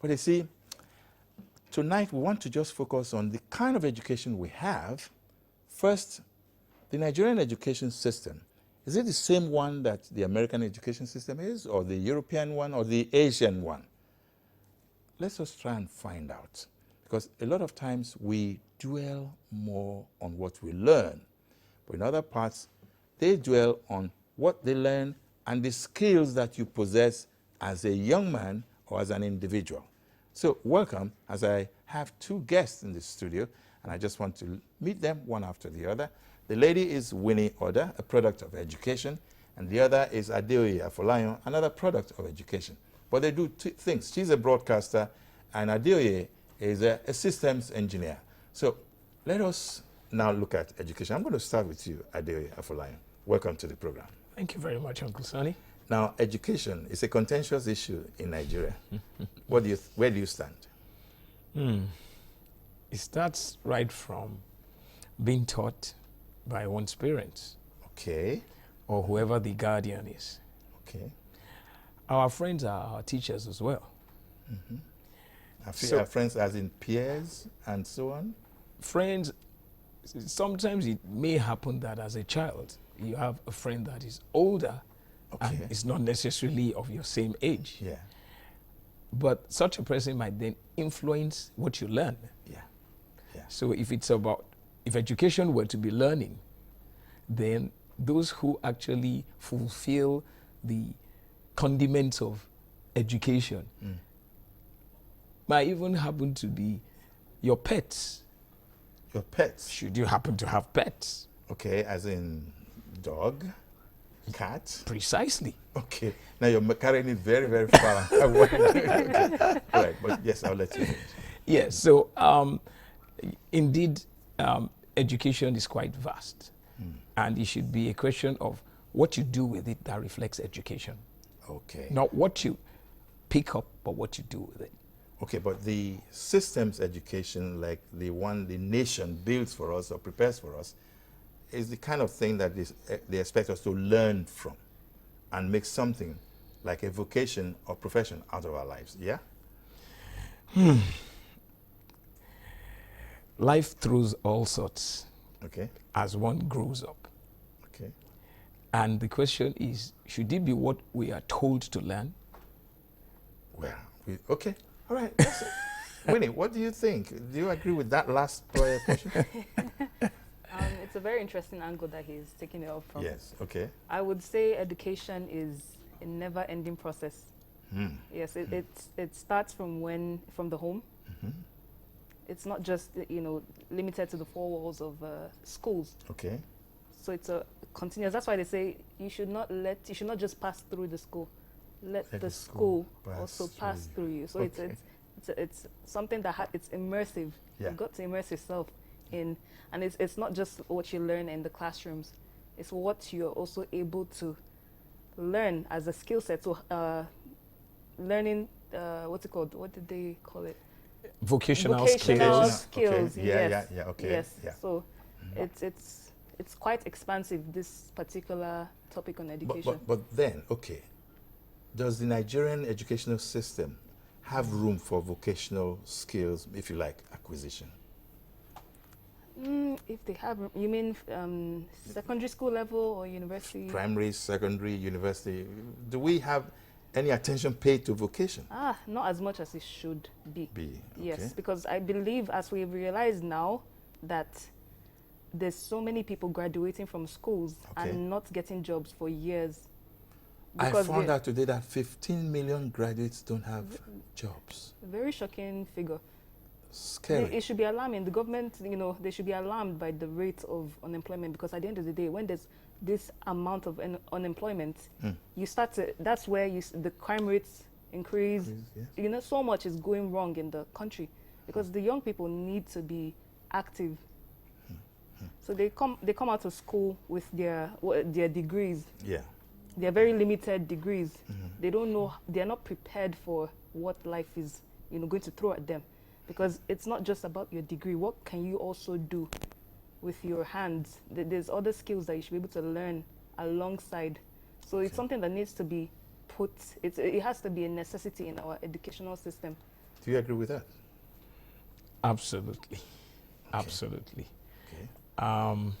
But you see, tonight we want to just focus on the kind of education we have. First, the Nigerian education system. Is it the same one that the American education system is, or the European one, or the Asian one? Let's just try and find out. Because a lot of times we dwell more on what we learn. But in other parts, they dwell on what they learn and the skills that you possess as a young man or as an individual. So welcome, as I have two guests in the studio, and I just want to meet them one after the other. The lady is Winnie Odah, a product of education, and the other is Adeoye Afolayan, another product of education. But they do things. She's a broadcaster, and Adeoye is a systems engineer. So let us now look at education. I'm going to start with you, Adeoye Afolayan. Welcome to the program. Thank you very much, Uncle Sonny. Now, education is a contentious issue in Nigeria. Where do you stand? It starts right from being taught by one's parents. Okay. Or whoever the guardian is. Okay. Our friends are our teachers as well. Our friends as in peers and so on? Friends, sometimes it may happen that as a child, you have a friend that is older and it's not necessarily of your same age. Yeah. But such a person might then influence what you learn. Yeah. Yeah. So if education were to be learning, then those who actually fulfill the condiments of education might even happen to be your pets. Your pets? Should you happen to have pets. Okay, as in dog, cat? Precisely. Okay. Now you're carrying it very, very far. Okay. All right, but yes, I'll let you finish. Yes, so indeed, education is quite vast. And it should be a question of what you do with it that reflects education. Okay. Not what you pick up, but what you do with it. Okay, but the systems education, like the one the nation builds for us or prepares for us, is the kind of thing that they expect us to learn from and make something like a vocation or profession out of our lives, yeah? Life throws all sorts as one grows up. Okay. And the question is, should it be what we are told to learn? Well, okay. All right. That's it. Winnie, what do you think? Do you agree with that last question? It's a very interesting angle that he's taking it up from. Yes, okay. I would say education is a never-ending process. Yes, it starts from the home. It's not just limited to the four walls of schools. Okay. So it's a continuous. That's why they say you should not just pass through the school. Let the school also pass through you. So it's something that it's immersive. Yeah. You've got to immerse yourself in, and it's not just what you learn in the classrooms. It's what you're also able to learn as a skill set. So learning, what's it called? What did they call it? Vocational skills. Okay. Yes. Yeah. Okay. Yes. Yeah. So it's quite expansive, this particular topic on education. But then, okay, does the Nigerian educational system have room for vocational skills, if you like, acquisition? If they have, you mean secondary school level or university? Primary, secondary, university. Do we have any attention paid to vocation? Not as much as it should be. Yes, okay. because I believe, as we realize now, that there's so many people graduating from schools and not getting jobs for years. I found out today that 15 million graduates don't have jobs. Very shocking figure. Scary. It should be alarming. The government, they should be alarmed by the rate of unemployment, because at the end of the day, when there's this amount of unemployment, that's where the crime rates increase. Yes. So much is going wrong in the country, because the young people need to be active. So they come out of school with their degrees. Yeah. They're very limited degrees. They don't know, they're not prepared for what life is, going to throw at them. Because it's not just about your degree. What can you also do with your hands? There's other skills that you should be able to learn alongside. So it's something that needs to be it has to be a necessity in our educational system. Do you agree with that? Absolutely. Okay. Absolutely. Okay.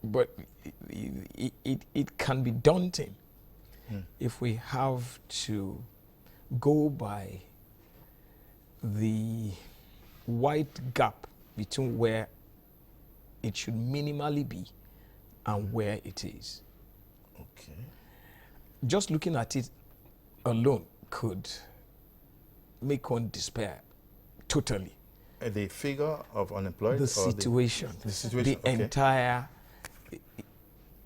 But it can be daunting if we have to go by the wide gap between where it should minimally be and where it is. Okay. Just looking at it alone could make one despair totally. The figure of unemployed? The or situation, the situation, okay. entire,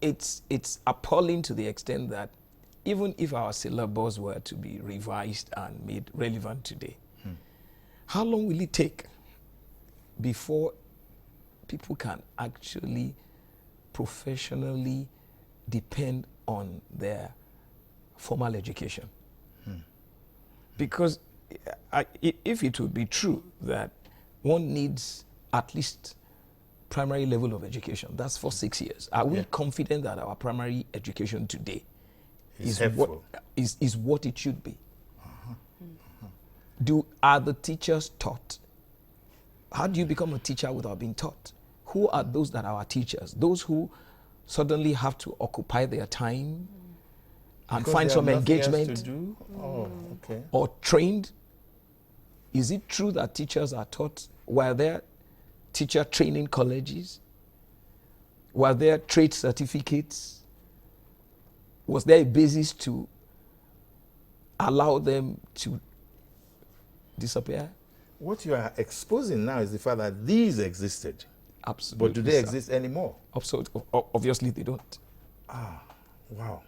it's appalling to the extent that even if our syllabus were to be revised and made relevant today, how long will it take before people can actually professionally depend on their formal education? Because if it would be true that one needs at least primary level of education, that's for 6 years. Are we confident that our primary education today is what it should be? Are the teachers taught? How do you become a teacher without being taught? Who are those that are our teachers? Those who suddenly have to occupy their time and Because find they some have nothing else engagement to do? Oh, okay. or trained? Is it true that teachers are taught? Were there teacher training colleges? Were there trade certificates? Was there a basis to allow them to disappear? What you are exposing now is the fact that these existed. Absolutely. But do they exist anymore? Absolutely. Obviously, they don't. Wow.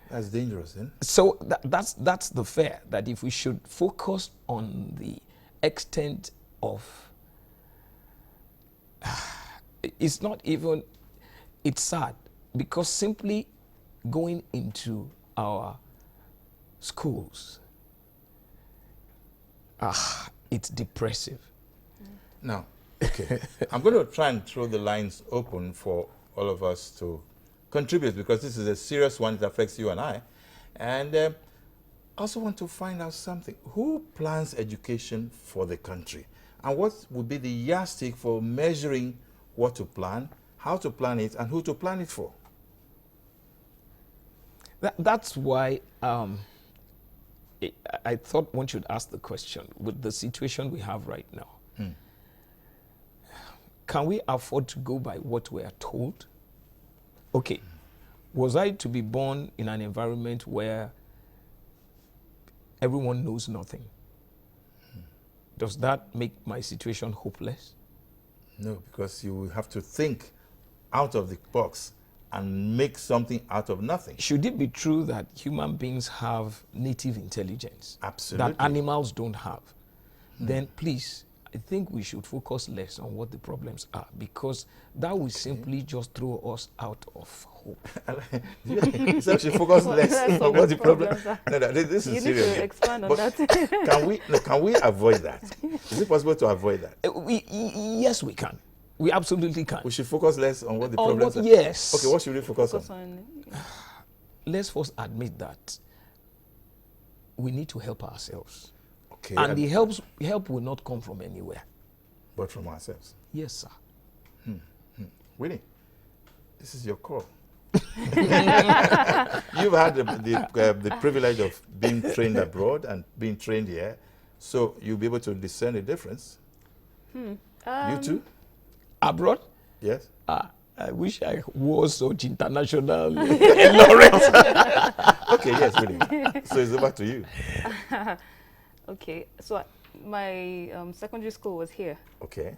That's dangerous, then. So that's the fear, that if we should focus on the extent of, it's not even, it's sad, because simply going into our schools, it's depressive. Now, okay, I'm going to try and throw the lines open for all of us to contribute, because this is a serious one that affects you and I. And I also want to find out something. Who plans education for the country? And what would be the yardstick for measuring what to plan, how to plan it, and who to plan it for? That's why I thought one should ask the question, with the situation we have right now, can we afford to go by what we are told? Okay, was I to be born in an environment where everyone knows nothing? Does that make my situation hopeless? No, because you will have to think out of the box and make something out of nothing. Should it be true that human beings have native intelligence Absolutely. that animals don't have, then please, I think we should focus less on what the problems are, because that will simply just throw us out of hope. So we should focus less on what the problems are. No, this is You serious. need to expand on But that. can we avoid that? Is it possible to avoid that? Yes, we can. We absolutely can. We should focus less on what the On problems what- are. yes. Okay, what should we focus Focus on? on, Let's first admit that we need to help ourselves. Okay, And the help will not come from anywhere. but from ourselves. Yes, sir. Winnie, this is your call. You've had the privilege of being trained abroad and being trained here, so you'll be able to discern the difference. You too? Abroad? Yes? I wish I was such international laureate. Okay, yes, Winnie. So it's over to you. okay, so my secondary school was here, Okay.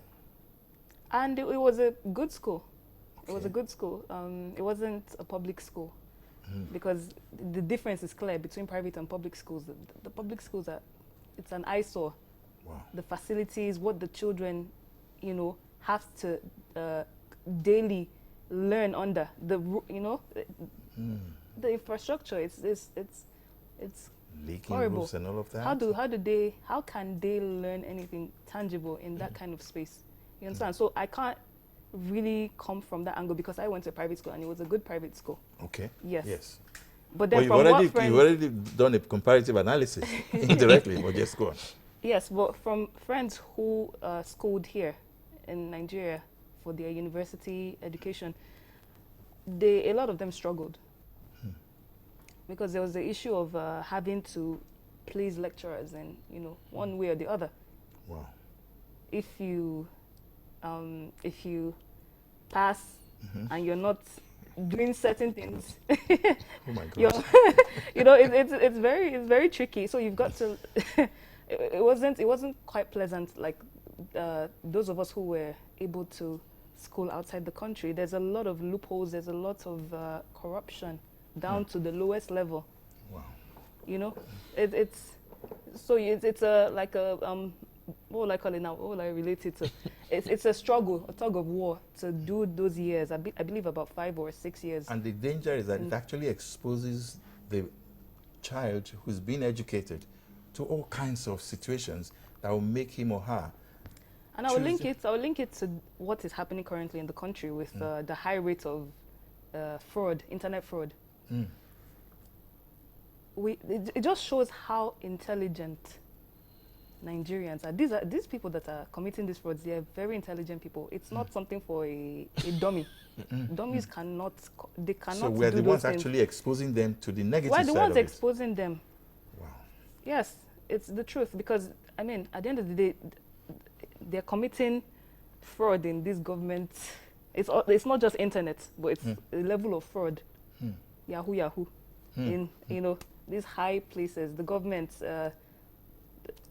and it was a good school. It was a Okay. good school. It wasn't a public school, because the difference is clear between private and public schools. The public schools it's an eyesore. Wow. The facilities, what the children, have to daily learn under the the infrastructure. It's Leaking horrible. roofs and all of that. How can they learn anything tangible in that kind of space? You understand? So I can't really come from that angle, because I went to a private school and it was a good private school. Okay. Yes. Yes. But then Well, from what you've friends, already done a comparative analysis indirectly, but just go on. Yes, but from friends who schooled here in Nigeria for their university education, a lot of them struggled because there was the issue of having to please lecturers and, you know, one way or the other. Wow. If you pass and you're not doing certain things, Oh my God. you know, it's very tricky. So you've got to. it wasn't quite pleasant. Like those of us who were able to school outside the country, there's a lot of loopholes. There's a lot of corruption down to the lowest level. Wow. You know, it's a like a what will I call it now? What will I relate it to? It's a struggle, a tug of war to do those years. I believe about 5 or 6 years. And the danger is that it actually exposes the child who's been educated to all kinds of situations that will make him or her. And I will link it to what is happening currently in the country with the high rate of fraud, internet fraud. It just shows how intelligent Nigerians are. These people that are committing these frauds, they are very intelligent people. It's not something for a dummy. Dummies cannot do So we're the ones actually exposing them to the negative side of it. We're the ones exposing them. Wow. Yes, it's the truth, because I mean, at the end of the day, they're committing fraud in this government. It's not just internet, but it's a level of fraud. Yahoo. In you know, these high places, the government,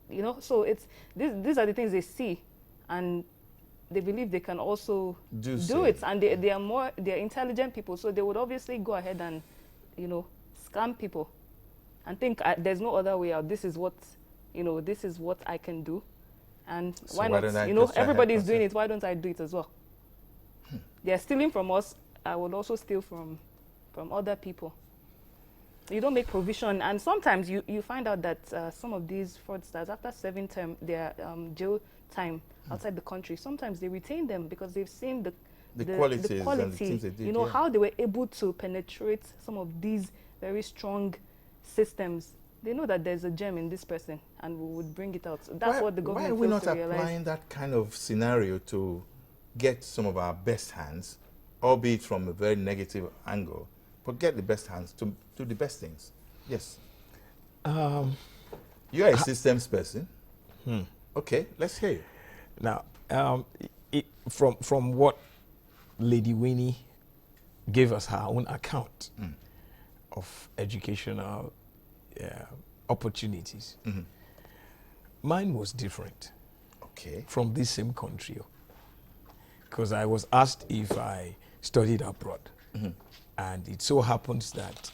you know, so it's these are the things they see, and they believe they can also do it, and they're intelligent people, so they would obviously go ahead and, you know, scam people and think there's no other way out. This is what I can do, and So why not? You know, everybody's doing it. Why don't I do it as well? They're stealing from us. I would also steal from other people. You don't make provision, and sometimes you find out that some of these fraudsters, after serving their jail time outside the country, sometimes they retain them because they've seen the quality and the things they did, you know, how they were able to penetrate some of these very strong systems. They know that there's a gem in this person, and we would bring it out. So that's what the government Why are we fails not to realize. applying that kind of scenario to get some of our best hands, albeit from a very negative angle, but get the best hands to do the best things? Yes. You're a systems person. Okay, let's hear you. Now, from what Lady Winnie gave us her own account of educational opportunities, mine was different. Okay. From this same country, because I was asked if I studied abroad, and it so happens that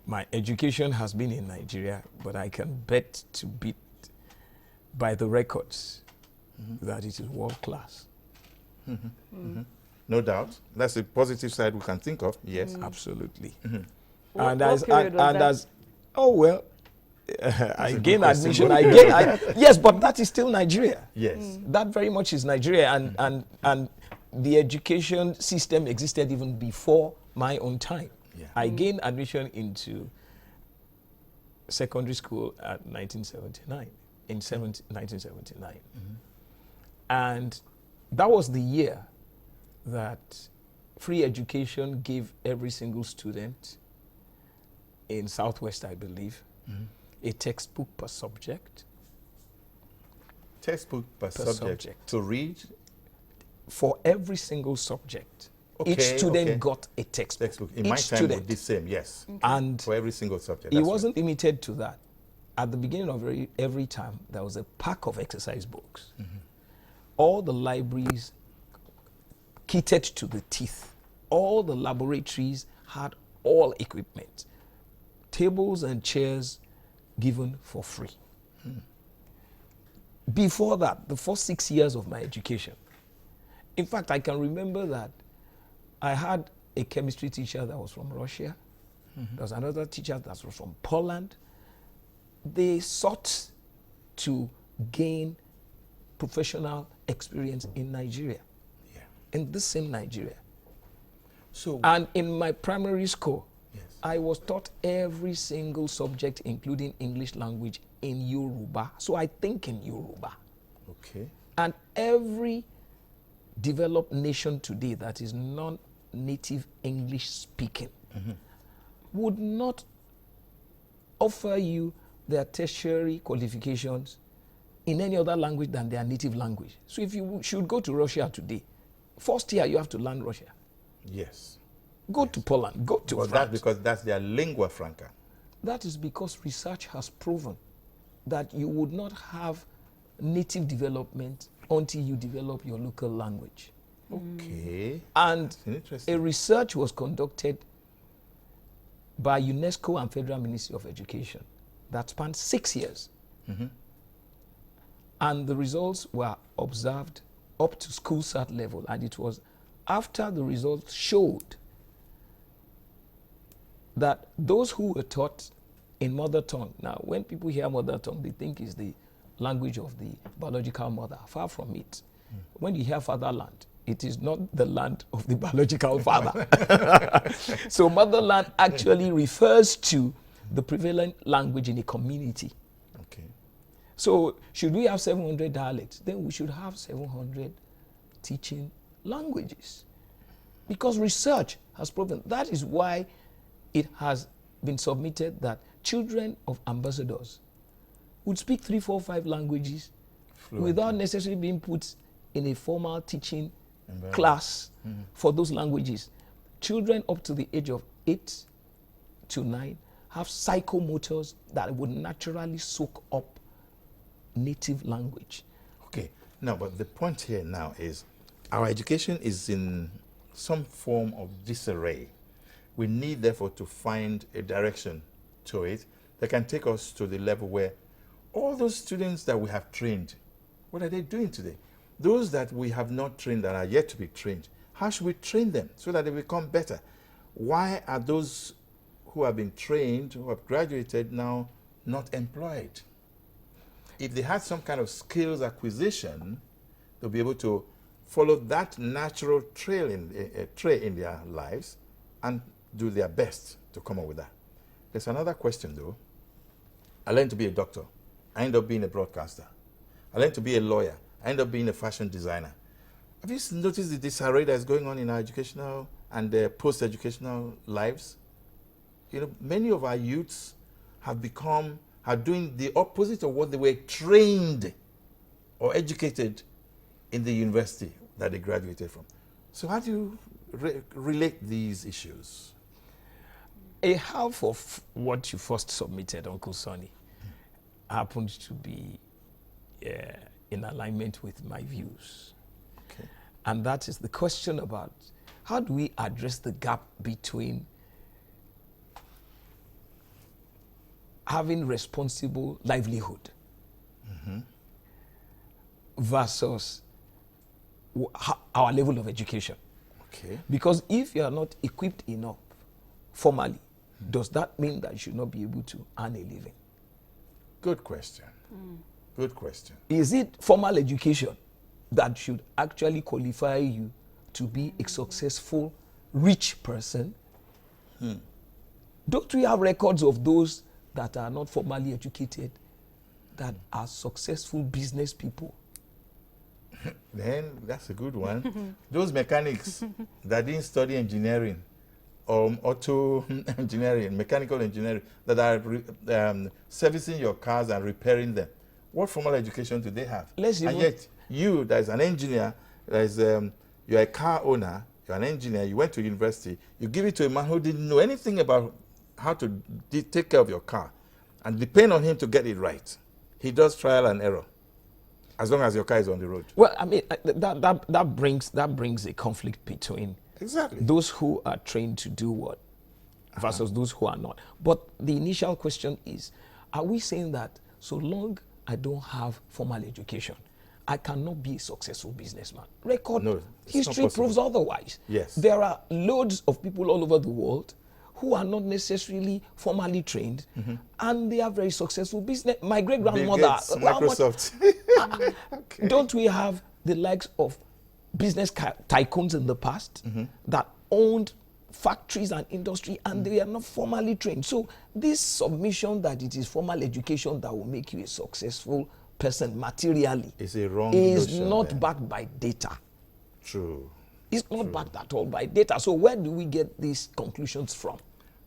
my education has been in Nigeria, but I can bet to beat by the records that it is world class. No doubt. That's a positive side we can think of. Yes. Absolutely. What period was that? Oh well, I a gained good question. admission. Yes, but that is still Nigeria. Yes. That very much is Nigeria, and the education system existed even before my own time. Yeah. I gained admission into secondary school at 1979, 1979. And that was the year that free education gave every single student in Southwest, I believe, a textbook per subject. Textbook per subject to read? For every single subject. Okay, Each student okay. got a textbook. In Each my time, we did the same, yes. And For every single subject. it that's wasn't limited to that. At the beginning of every term, there was a pack of exercise books. All the libraries kitted to the teeth. All the laboratories had all equipment. Tables and chairs given for free. Before that, the first 6 years of my education, in fact, I can remember that I had a chemistry teacher that was from Russia. There was another teacher that was from Poland. They sought to gain professional experience in Nigeria, in this same Nigeria. And in my primary school, I was taught every single subject, including English language, in Yoruba, so I think in Yoruba. Okay. And every developed nation today that is non-native English speaking would not offer you their tertiary qualifications in any other language than their native language. So if you should go to Russia today, first year you have to learn Russia. Yes. Go to Poland, go to Well, France. that's because that's their lingua franca. That is because research has proven that you would not have native development until you develop your local language. Okay. And Interesting. a research was conducted by UNESCO and Federal Ministry of Education that spanned 6 years. And the results were observed up to school cert level. And it was after the results showed that those who were taught in mother tongue, now when people hear mother tongue, they think it's the language of the biological mother. Far from it. When you hear fatherland, it is not the land of the biological father. So motherland actually refers to the prevalent language in a community. Okay. So should we have 700 dialects? Then we should have 700 teaching languages. Because research has proven that is why it has been submitted that children of ambassadors would speak 3, 4, 5 languages without necessarily being put in a formal teaching class for those languages. Children up to the age of 8 to 9 have psychomotors that would naturally soak up native language. Okay. Now, but the point here now is our education is in some form of disarray. We need, therefore, to find a direction to it that can take us to the level where all those students that we have trained, what are they doing today? Those that we have not trained that are yet to be trained, how should we train them so that they become better? Why are those who have been trained, who have graduated now, not employed? If they had some kind of skills acquisition, they'll be able to follow that natural trail in their lives and do their best to come up with that. There's another question though. I learned to be a doctor. I ended up being a broadcaster. I learned to be a lawyer. I ended up being a fashion designer. Have you noticed the disarray that's going on in our educational and post-educational lives? You know, many of our youths are doing the opposite of what they were trained or educated in the university that they graduated from. So how do you relate these issues? A half of what you first submitted, Uncle Sonny, happened to be in alignment with my views. Okay. And that is the question about how do we address the gap between having responsible livelihood versus our level of education. Okay. Because if you are not equipped enough formally, does that mean that you should not be able to earn a living? Good question. Good question. Is it formal education that should actually qualify you to be a successful, rich person? Don't we have records of those that are not formally educated that are successful business people? Then that's a good one. Those mechanics that didn't study engineering, auto engineering, mechanical engineering, that are servicing your cars and repairing them. What formal education do they have? And yet, you, that an engineer, you're a car owner, you're an engineer, you went to university, you give it to a man who didn't know anything about how to take care of your car, and depend on him to get it right. He does trial and error, as long as your car is on the road. Well, I mean, that brings a conflict between those who are trained to do what versus those who are not. But the initial question is, are we saying that so long I don't have formal education, I cannot be a successful businessman? History proves otherwise. Yes. There are loads of people all over the world who are not necessarily formally trained, and they are very successful business. My great-grandmother, Microsoft. Okay. Don't we have the likes of business tycoons in the past that owned factories and industry, and they are not formally trained. So this submission that it is formal education that will make you a successful person materially is a wrong is notion not then. backed by data. True. It's not backed at all by data. So where do we get these conclusions from?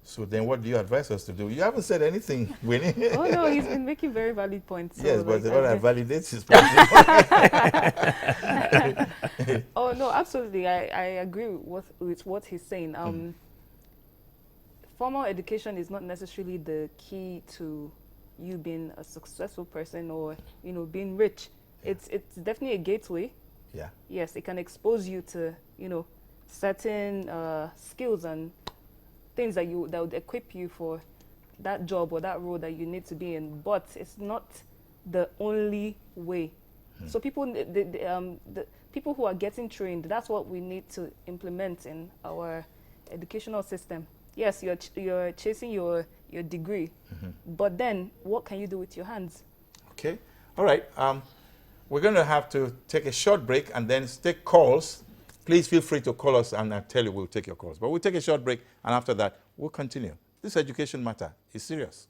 So then what do you advise us to do? You haven't said anything, Winnie. Oh no, he's been making very valid points. So Yes, but what I validate his point. Oh no, absolutely. I agree with what he's saying. Formal education is not necessarily the key to you being a successful person or being rich. Yeah. It's definitely a gateway. Yeah. Yes, it can expose you to certain skills and things that would equip you for that job or that role that you need to be in. But it's not the only way. So people, the people who are getting trained, that's what we need to implement in our educational system. Yes, you're chasing your degree, but then what can you do with your hands? Okay. All right. We're going to have to take a short break and then take calls. Please feel free to call us, and I'll tell you we'll take your calls. But we'll take a short break, and after that, we'll continue. This education matter is serious.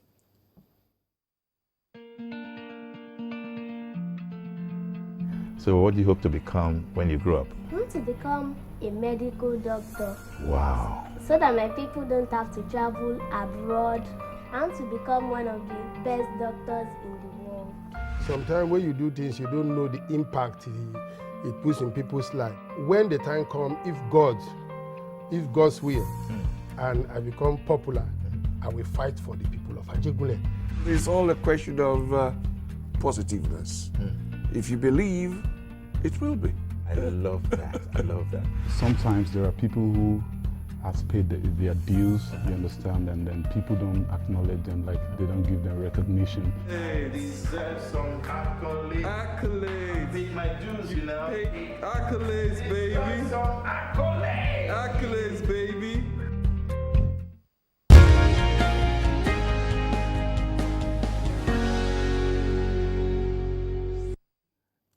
So what do you hope to become when you grow up? I want to become a medical doctor. Wow. So that my people don't have to travel abroad. I want to become one of the best doctors in the world. Sometimes when you do things, you don't know the impact it puts in people's life. When the time comes, if God's will, and I become popular, I will fight for the people of Ajegunle. It's all a question of positiveness. If you believe, it will be. I love that. I love that. Sometimes there are people who have paid their dues, you understand, and then people don't acknowledge them, like they don't give them recognition. They deserve some accolades. Accolades. Pay my dues, you know. Hey, accolades, baby. Some accolades. Accolades, baby.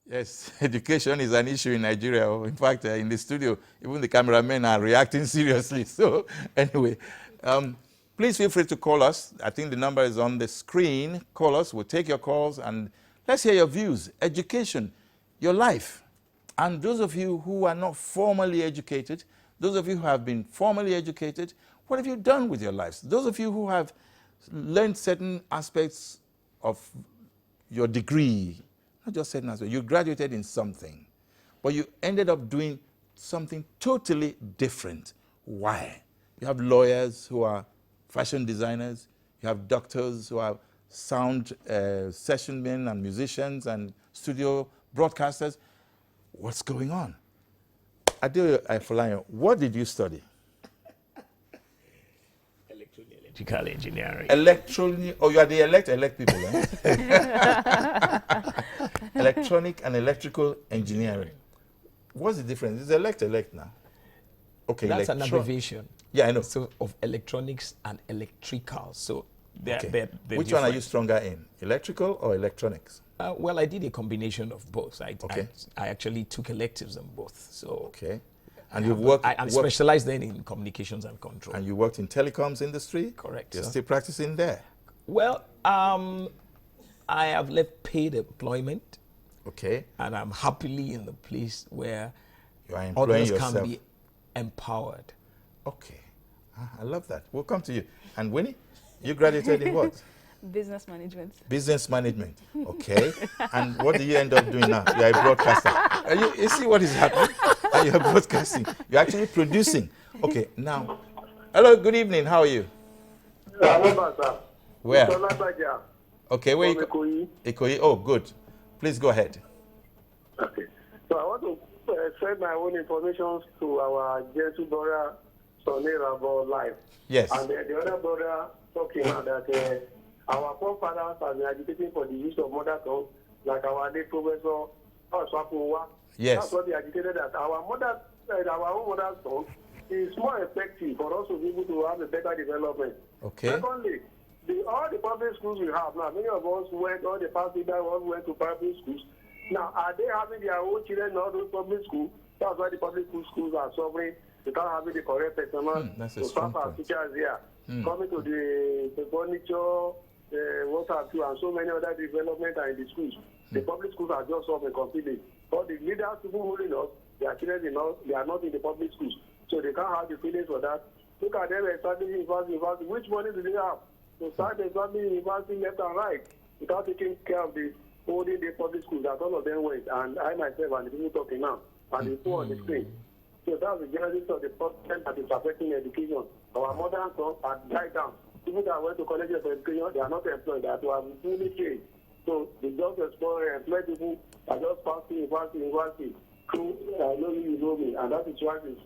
Yes, education is an issue in Nigeria. In fact, in the studio, even the cameramen are reacting seriously. So anyway, please feel free to call us. I think the number is on the screen. Call us. We'll take your calls, and let's hear your views. Education, your life. And those of you who are not formally educated, those of you who have been formally educated, what have you done with your lives? Those of you who have learned certain aspects of your degree, not just certain aspects, you graduated in something, but you ended up doing something totally different. Why? You have lawyers who are fashion designers, you have doctors who are sound session men and musicians and studio broadcasters. What's going on? Adeoye Afolayan, what did you study? Electrical engineering. Electronic, oh, you are the elect people, eh? Electronic and electrical engineering. What's the difference? It's elect now. Okay, That's an abbreviation. Yeah, I know. So of electronics and electrical. So they're Which one are you stronger in, electrical or electronics? Well, I did a combination of both. I actually took electives on both. So Okay. And you've worked... I'm specialized then in communications and control. And you worked in telecoms industry? Correct, You're sir. still practicing there? Well, I have left paid employment, Okay. and I'm happily in the place where You are employing others yourself. can be empowered. Okay. I love that. We'll come to you. And Winnie, you graduated in what? Business management. Business management. Okay. And what do you end up doing now? You're a broadcaster. You see what is happening? You're broadcasting. You're actually producing. Okay. Now, hello, good evening. How are you? Where? Okay, where you? Ikoyi. Oh, good. Please go ahead. Okay. So I want to send my own information to our gentle brother, Sonera, about life. Yes. And the other brother talking about that our forefathers have been agitating for the use of mother tongue, like our late professor, Oswakowa. Yes. That's what they agitated that our own mother tongue is more effective for us to be able to have a better development. Okay. Secondly, all the public schools we have now, many of us all the past leaders all went to private schools. Now, are they having their own children in all those public schools? That's why the public schools are suffering. They can't have the correct personnel that's a to strong serve as point. teachers here. Coming to the furniture, what have you, and so many other development are in the schools. The public schools are just off and completely. But the leaders, people ruling us, their children, they are not in the public schools. So they can't have the feelings for that. Look at them establishing university. Which money do they have to start establishing university left and right without taking care of the holding the public schools that all of them went? And I myself and the people talking now, and the people on the screen. So that's the genesis of the problem that is affecting education. Our modern sons are died down. People that went to colleges for education, they are not employed. That were fully trained. So they just employ people that just pass university through I know you know me, and that is why it's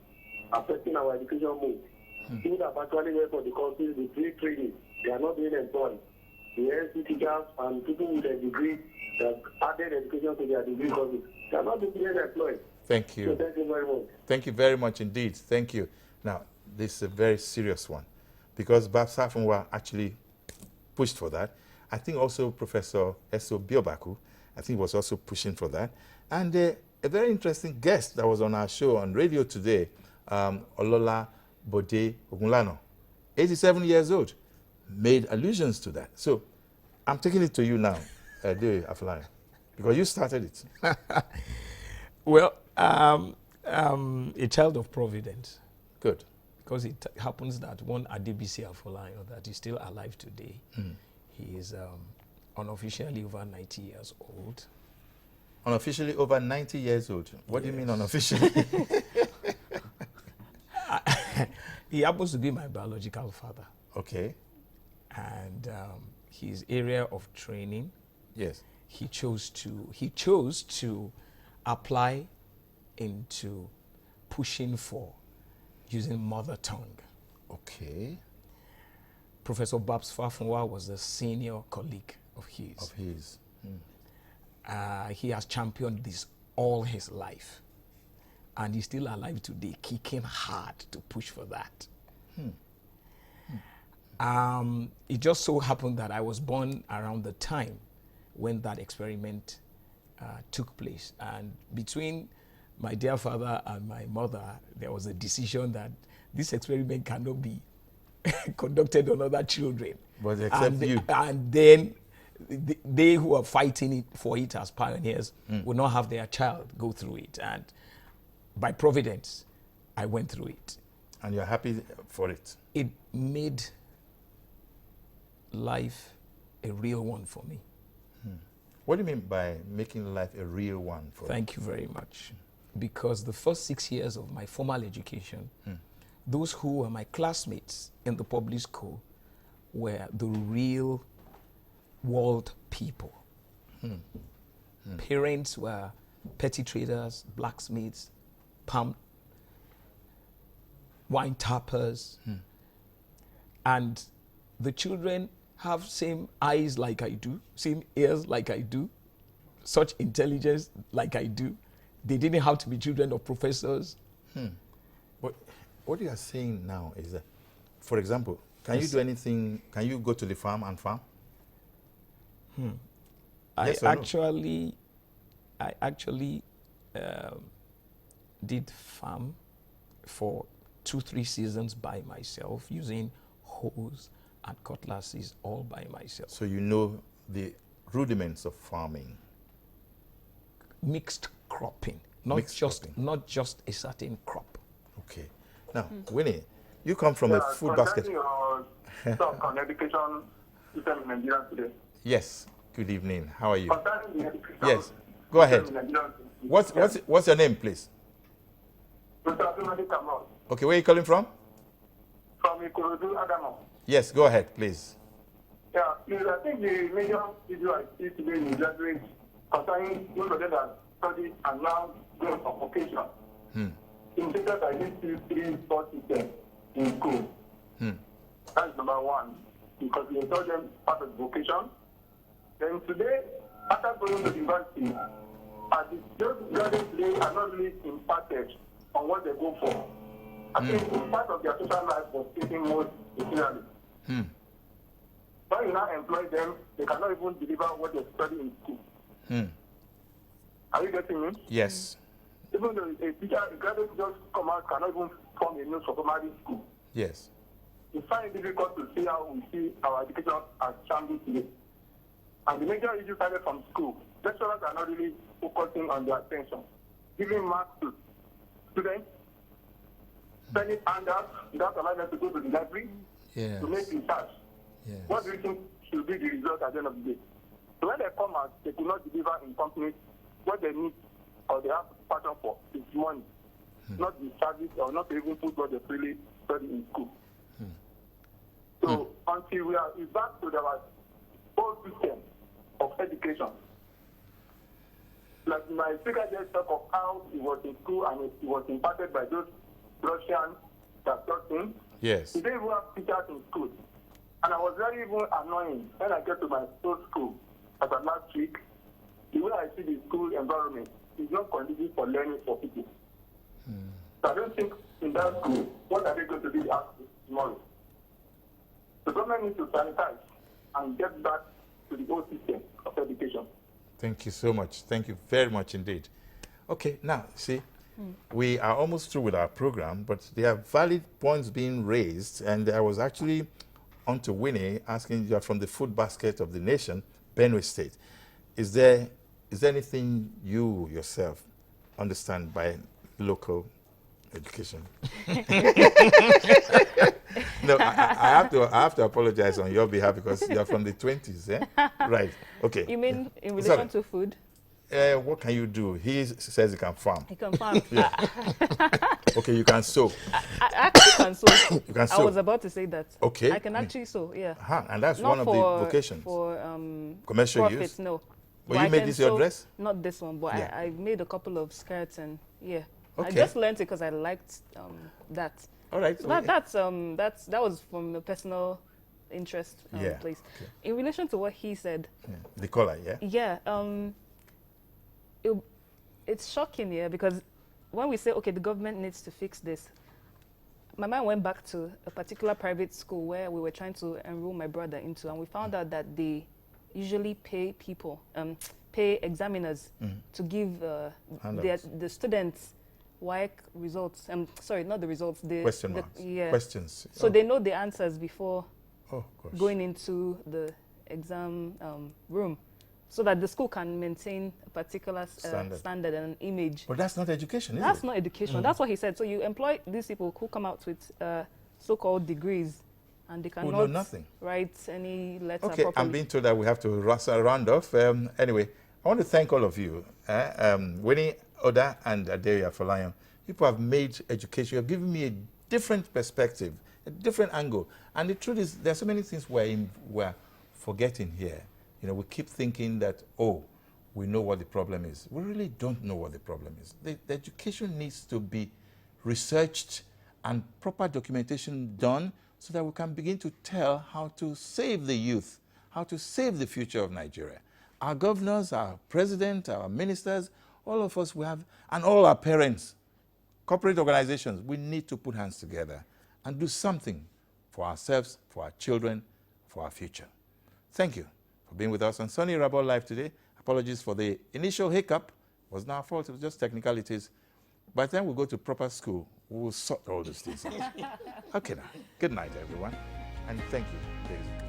affecting our education move. People that actually work for the country, the free training, they are not being employed. The NC teachers and people with a degree that added education to their degree courses, they are not being employed. Thank you. So thank you very much. Thank you very much indeed. Thank you. Now, this is a very serious one because Babs Afolayan actually pushed for that. I think also Professor Eso Biobaku, I think, was also pushing for that. And a very interesting guest that was on our show on radio today, Olola Bode Ogunlano, 87 years old, made allusions to that. So I'm taking it to you now, Adeoye Afolayan, because you started it. Well, a child of providence. Good. Because it happens that one Adeoye Afolayan that is still alive today, he is unofficially over 90 years old. Unofficially over 90 years old. What do you mean unofficially? He happens to be my biological father. Okay. And his area of training, Yes. he chose to apply into pushing for using mother tongue. Okay. Professor Babs Afolayan was a senior colleague of his. He has championed this all his life. And he's still alive today, kicking hard to push for that. It just so happened that I was born around the time when that experiment took place. And between my dear father and my mother, there was a decision that this experiment cannot be conducted on other children. But except you. And then they who are fighting for it as pioneers will not have their child go through it. And by providence, I went through it. And you're happy for it? It made life a real one for me. What do you mean by making life a real one for you? Thank you very much. Because the first 6 years of my formal education, those who were my classmates in the public school were the real world people. Parents were petty traders, blacksmiths, wine tappers. And the children have same eyes like I do, same ears like I do, such intelligence like I do. They didn't have to be children of professors. But what you are saying now is that, for example, can you do anything, can you go to the farm and farm? Yes or no? I actually did farm for 2-3 seasons by myself using hoes and cutlasses all by myself. So you know the rudiments of farming. Mixed cropping, not just a certain crop. Okay. Now, Winnie, you come from a food basket. Your talk on education system in Nigeria today. Yes. Good evening. How are you? Concerning the education Yes. Go ahead. system in Nigeria today. What's your name, please? Mr. Abdulmalik Kamal, Okay, where are you calling from? from Ikorodu, Adamo. Yes, go ahead, please. Yeah, I think the major issue I see today in graduates concerning those of them that study and now go for vocation. In Texas, I need 3-4 systems in school. That is number one, because we taught them part of vocation. Then today, after going to the university, those graduates today are not really impacted on what they go for. I think part of their social life was taking more seriously. When you now employ them, they cannot even deliver what they study in school. Are you getting me? Yes. Even though a teacher, a graduate just come out, cannot even form a news for primary school. Yes. We find it difficult to see how we see our education as shambles today. And the major issue started from school. Lecturers are not really focusing on their attention, giving marks to students, sending handouts without allowing them to go to the library Yes. to make research. Yes. What do you think should be the result at the end of the day? So when they come out, they do not deliver in companies what they need or they have passion for is money, not the service or not even put what they really study in school. So until we are back to our whole system of education, like my speaker just talked of how he was in school and he was impacted by those Russians that taught him. Yes. He didn't even have teachers in school. And I was very even annoying when I get to my old school as of last week. The way I see the school environment is not conducive for learning for people. So I don't think in that school, what are they going to be asked tomorrow? The government needs to sanitize and get back to the old system of education. Thank you so much. Thank you very much indeed. Okay, now, see, we are almost through with our program, but there are valid points being raised, and I was actually on to Winnie asking, you are from the food basket of the nation, Benue State. Is there anything you yourself understand by local education? No, I have to apologize on your behalf because you're from the 20s, eh? Right, okay. You mean in relation to food? What can you do? He says he can farm. He can farm. Yeah. Okay, you can sew. I actually can sew. You can I sew. was about to say that. Okay. I can actually sew, yeah. And that's Not one of the vocations. For commercial profit, use? no. Well, But you I made can this your sew- dress? Not this one, but Yeah. I made a couple of skirts and yeah. I Okay. just learned it because I liked that. All right. So that was from a personal interest Yeah, place. okay. In relation to what he said, Yeah. The color, yeah? yeah, it's shocking, yeah, because when we say, okay, the government needs to fix this, my mind went back to a particular private school where we were trying to enroll my brother into, and we found out that they usually pay people, pay examiners to give the students WAEC results. Sorry, not the results. Question marks. Yeah. Questions. So they know the answers before Oh, gosh. going into the exam room, so that the school can maintain a particular standard and an image. But that's not education, is That's it? not education. That's what he said. So you employ these people who come out with so-called degrees, and they Who know cannot nothing. write any letter Okay, properly. I'm being told that we have to round off. Anyway, I want to thank all of you. Winnie Odah and Adeoye Afolayan. People have made education. You have given me a different perspective, a different angle. And the truth is, there are so many things we're forgetting here. You know, we keep thinking that, oh, we know what the problem is. We really don't know what the problem is. The education needs to be researched and proper documentation done so that we can begin to tell how to save the youth, how to save the future of Nigeria. Our governors, our president, our ministers, all of us, we have, and all our parents, corporate organizations, we need to put hands together and do something for ourselves, for our children, for our future. Thank you for being with us on Sunny Rabot Live today. Apologies for the initial hiccup. It was not our fault, it was just technicalities. By the time we go to proper school, we will sort all these things out. Okay now, good night everyone, and thank you, ladies and gentlemen.